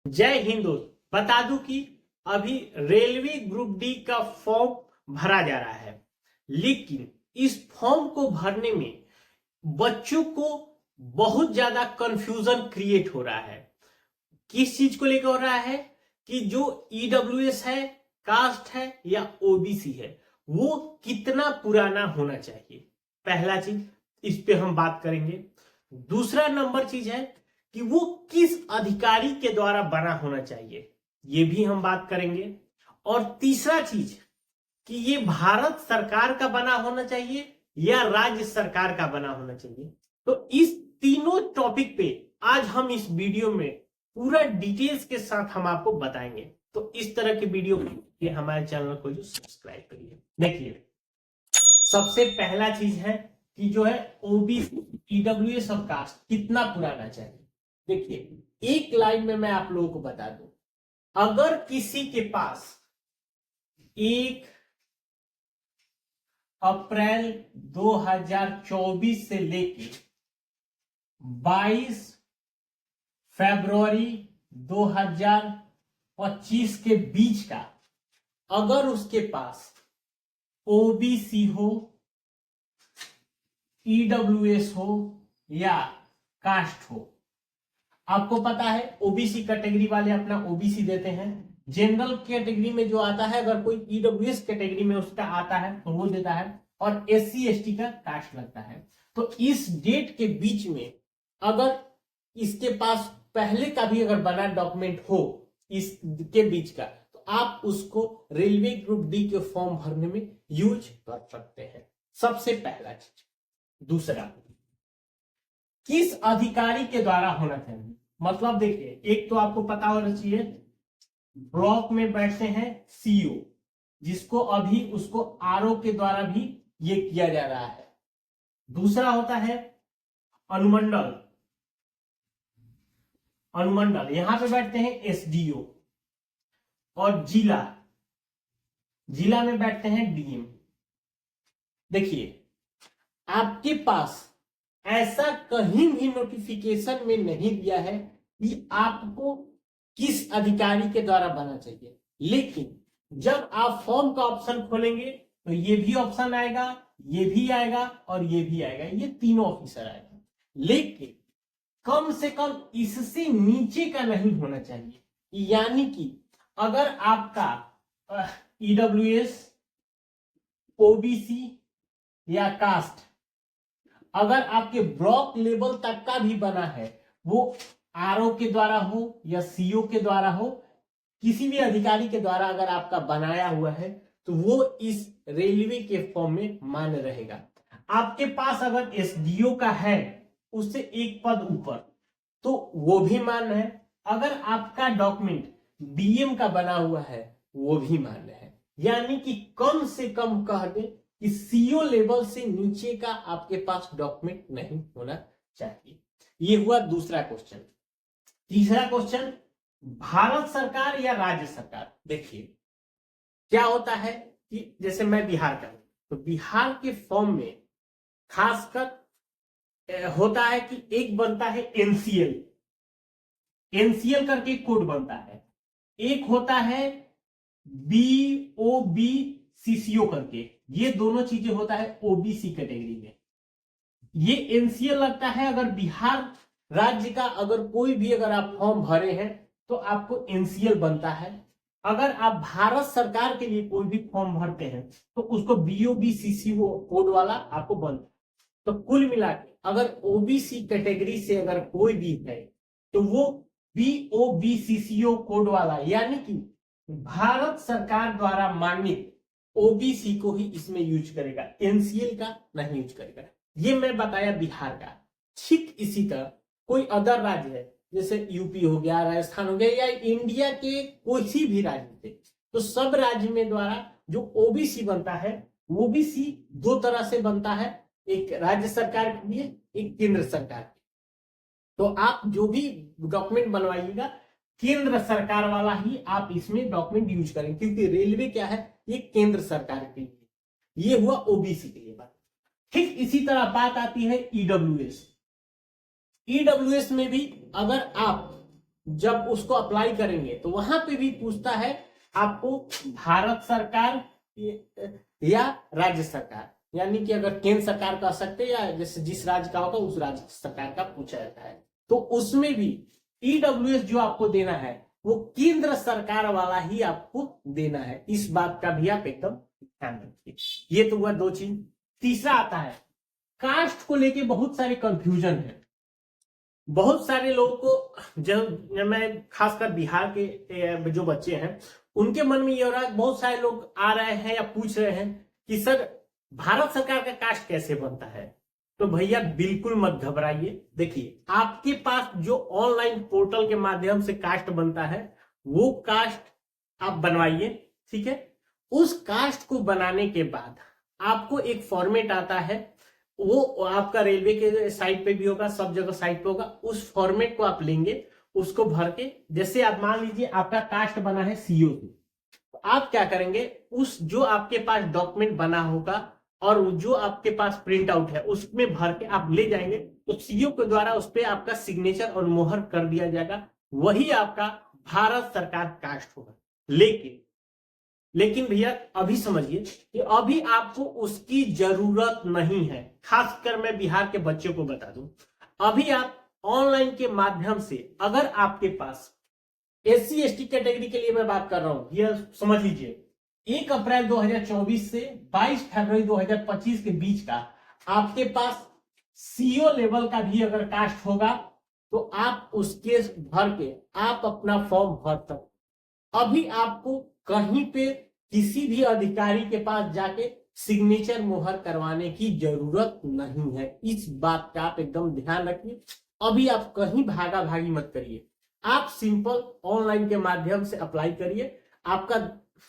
जय हिंद दोस्त। बता दूं कि अभी रेलवे ग्रुप डी का फॉर्म भरा जा रहा है, लेकिन इस फॉर्म को भरने में बच्चों को बहुत ज्यादा कंफ्यूजन क्रिएट हो रहा है। किस चीज को लेकर हो रहा है कि जो ईडब्ल्यूएस है, कास्ट है या ओबीसी है, वो कितना पुराना होना चाहिए। पहला चीज इस पे हम बात करेंगे। दूसरा नंबर चीज है कि वो किस अधिकारी के द्वारा बना होना चाहिए, ये भी हम बात करेंगे। और तीसरा चीज कि ये भारत सरकार का बना होना चाहिए या राज्य सरकार का बना होना चाहिए। तो इस तीनों टॉपिक पे आज हम इस वीडियो में पूरा डिटेल्स के साथ हम आपको बताएंगे। तो इस तरह के वीडियो के लिए हमारे चैनल को जो सब्सक्राइब करिए। देखिए, सबसे पहला चीज है कि जो है ओबीसी ईडब्ल्यूएस और कास्ट कितना पुराना चाहिए। देखिए, एक लाइन में मैं आप लोगों को बता दूं, अगर किसी के पास 1 अप्रैल 2024 से लेके 22 फरवरी 2025 के बीच का अगर उसके पास ओबीसी हो, ईडब्ल्यूएस हो या कास्ट हो। आपको पता है ओबीसी कैटेगरी वाले अपना ओबीसी देते हैं, जनरल कैटेगरी में जो आता है अगर कोई ईडब्ल्यूएस कैटेगरी में उसका आता है तो वो देता है, और एससी एसटी का कास्ट लगता है। तो इस डेट के बीच में अगर इसके पास पहले का भी अगर बना डॉक्यूमेंट हो इसके बीच का, तो आप उसको रेलवे ग्रुप डी के फॉर्म भरने में यूज कर सकते हैं। सबसे पहला चीज। दूसरा, किस अधिकारी के द्वारा होना चाहिए। मतलब देखिए, एक तो आपको पता होना चाहिए ब्लॉक में बैठते हैं सीओ, जिसको अभी उसको आरओ के द्वारा भी ये किया जा रहा है। दूसरा होता है अनुमंडल। अनुमंडल यहां पे बैठते हैं एसडीओ, और जिला, जिला में बैठते हैं डीएम। देखिए, आपके पास ऐसा कहीं भी नोटिफिकेशन में नहीं दिया है कि आपको किस अधिकारी के द्वारा बना चाहिए, लेकिन जब आप फॉर्म का ऑप्शन खोलेंगे तो ये भी ऑप्शन आएगा, ये भी आएगा और ये भी आएगा, ये तीनों ऑफिसर आएगा। लेकिन कम से कम इससे नीचे का नहीं होना चाहिए। यानी कि अगर आपका ईडब्ल्यूएस, ओबीसी या कास्ट अगर आपके ब्लॉक लेवल तक का भी बना है, वो आरओ के द्वारा हो या सीओ के द्वारा हो, किसी भी अधिकारी के द्वारा अगर आपका बनाया हुआ है, तो वो इस रेलवे के फॉर्म में मान्य रहेगा। आपके पास अगर एसडीओ का है, उससे एक पद ऊपर, तो वो भी मान्य है। अगर आपका डॉक्यूमेंट डीएम का बना हुआ है, वो भी मान्य है। यानी कि कम से कम कह दे कि सीओ लेवल से नीचे का आपके पास डॉक्यूमेंट नहीं होना चाहिए। ये हुआ दूसरा क्वेश्चन। तीसरा क्वेश्चन, भारत सरकार या राज्य सरकार। देखिए, क्या होता है कि जैसे मैं बिहार का हूं, तो बिहार के फॉर्म में खासकर होता है कि एक बनता है एनसीएल, एनसीएल करके कोड बनता है। एक होता है बीओबी सीसीओ करके, ये दोनों चीजें होता है ओबीसी कैटेगरी में। ये एनसीएल लगता है अगर बिहार राज्य का अगर कोई भी अगर आप फॉर्म भरे हैं तो आपको एनसीएल बनता है। अगर आप भारत सरकार के लिए कोई भी फॉर्म भरते हैं तो उसको बीओबी सीसीओ कोड वाला आपको बनता है। तो कुल मिला के अगर ओबीसी कैटेगरी से अगर कोई भी है तो वो बीओबीसीसीओ कोड वाला, यानी कि भारत सरकार द्वारा मान्य ओबीसी को ही इसमें यूज करेगा, एनसीएल का नहीं यूज करेगा। ये मैं बताया बिहार का। ठीक इसी तरह कोई अदर राज्य है, जैसे यूपी हो गया, राजस्थान हो गया, या इंडिया के कोई भी राज्य थे, तो सब राज्य में द्वारा जो ओबीसी बनता है, ओबीसी दो तरह से बनता है, एक राज्य सरकार के लिए, एक केंद्र सरकार के। तो आप जो भी डॉक्यूमेंट बनवाइएगा, केंद्र सरकार वाला ही आप इसमें डॉक्यूमेंट यूज करें, क्योंकि रेलवे क्या है, ये केंद्र सरकार के लिए। ये हुआ ओबीसी के लिए बात। ठीक इसी तरह बात आती है ईडब्ल्यूएस। ईडब्ल्यूएस में भी अगर आप जब उसको अप्लाई करेंगे तो वहां पे भी पूछता है आपको भारत सरकार या राज्य सरकार, यानी कि अगर केंद्र सरकार का सकते या जैसे जिस राज्य का होगा उस राज्य सरकार का पूछा जाता है। तो उसमें भी ईडब्ल्यूएस जो आपको देना है वो केंद्र सरकार वाला ही आपको देना है, इस बात का भी आप एकदम ध्यान रखिए। ये तो हुआ दो चीज। तीसरा आता है कास्ट को लेके बहुत सारे कंफ्यूजन है। बहुत सारे लोगों को, जब मैं खासकर बिहार के जो बच्चे हैं उनके मन में ये हो रहा है, बहुत सारे लोग आ रहे हैं या पूछ रहे हैं कि सर भारत सरकार का कास्ट कैसे बनता है। तो भैया बिल्कुल मत घबराइए। देखिए आपके पास जो ऑनलाइन पोर्टल के माध्यम से कास्ट बनता है वो कास्ट आप बनवाइए, ठीक है। उस कास्ट को बनाने के बाद आपको एक फॉर्मेट आता है, वो आपका रेलवे के साइट पे भी होगा, सब जगह साइट पे होगा। उस फॉर्मेट को आप लेंगे, उसको भर के, जैसे आप मान लीजिए आपका कास्ट बना है सीओ से, तो आप क्या करेंगे, उस जो आपके पास डॉक्यूमेंट बना होगा और जो आपके पास प्रिंट आउट है उसमें भर के आप ले जाएंगे, तो सीओ के द्वारा उस पर आपका सिग्नेचर और मोहर कर दिया जाएगा, वही आपका भारत सरकार कास्ट होगा। लेकिन भैया अभी समझिए कि अभी आपको उसकी जरूरत नहीं है। खासकर मैं बिहार के बच्चों को बता दूं, अभी आप ऑनलाइन के माध्यम से अगर आपके पास एससी एसटी कैटेगरी के लिए मैं बात कर रहा हूं, ये समझ लीजिए 1 अप्रैल 2024 से 22 फरवरी 2025 के बीच का आपके पास सीओ लेवल का भी अगर कास्ट होगा तो आप उसके भर के आप अपना फॉर्म भर सकते। अभी आपको कहीं पे किसी भी अधिकारी के पास जाके सिग्नेचर मोहर करवाने की जरूरत नहीं है, इस बात का आप एकदम ध्यान रखिए। अभी आप कहीं भागा भागी मत करिए, आप सिंपल ऑनलाइन के माध्यम से अप्लाई करिए। आपका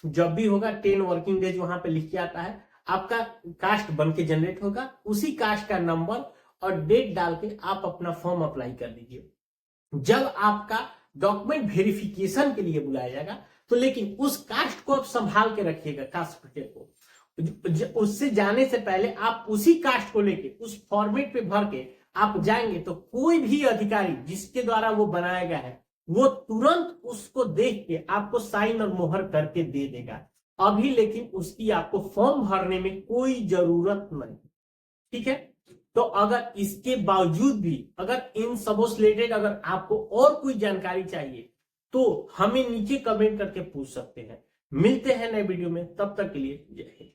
जब भी होगा 10 वर्किंग डेज वहां पे लिख के आता है, आपका कास्ट बन के जनरेट होगा, उसी कास्ट का नंबर और डेट डाल के आप अपना फॉर्म अप्लाई कर दीजिए। जब आपका डॉक्यूमेंट वेरिफिकेशन के लिए बुलाया जाएगा तो लेकिन उस कास्ट को आप संभाल के रखिएगा, कास्ट सर्टिफिकेट को। उससे जाने से पहले आप उसी कास्ट को लेके उस फॉर्मेट पे भर के आप जाएंगे तो कोई भी अधिकारी जिसके द्वारा वो बनाया गया है वो तुरंत उसको देख के आपको साइन और मोहर करके दे देगा। अभी लेकिन उसकी आपको फॉर्म भरने में कोई जरूरत नहीं, ठीक है। तो अगर इसके बावजूद भी अगर इन सबों से रिलेटेड अगर आपको और कोई जानकारी चाहिए तो हमें नीचे कमेंट करके पूछ सकते हैं। मिलते हैं नए वीडियो में, तब तक के लिए जय हिंद।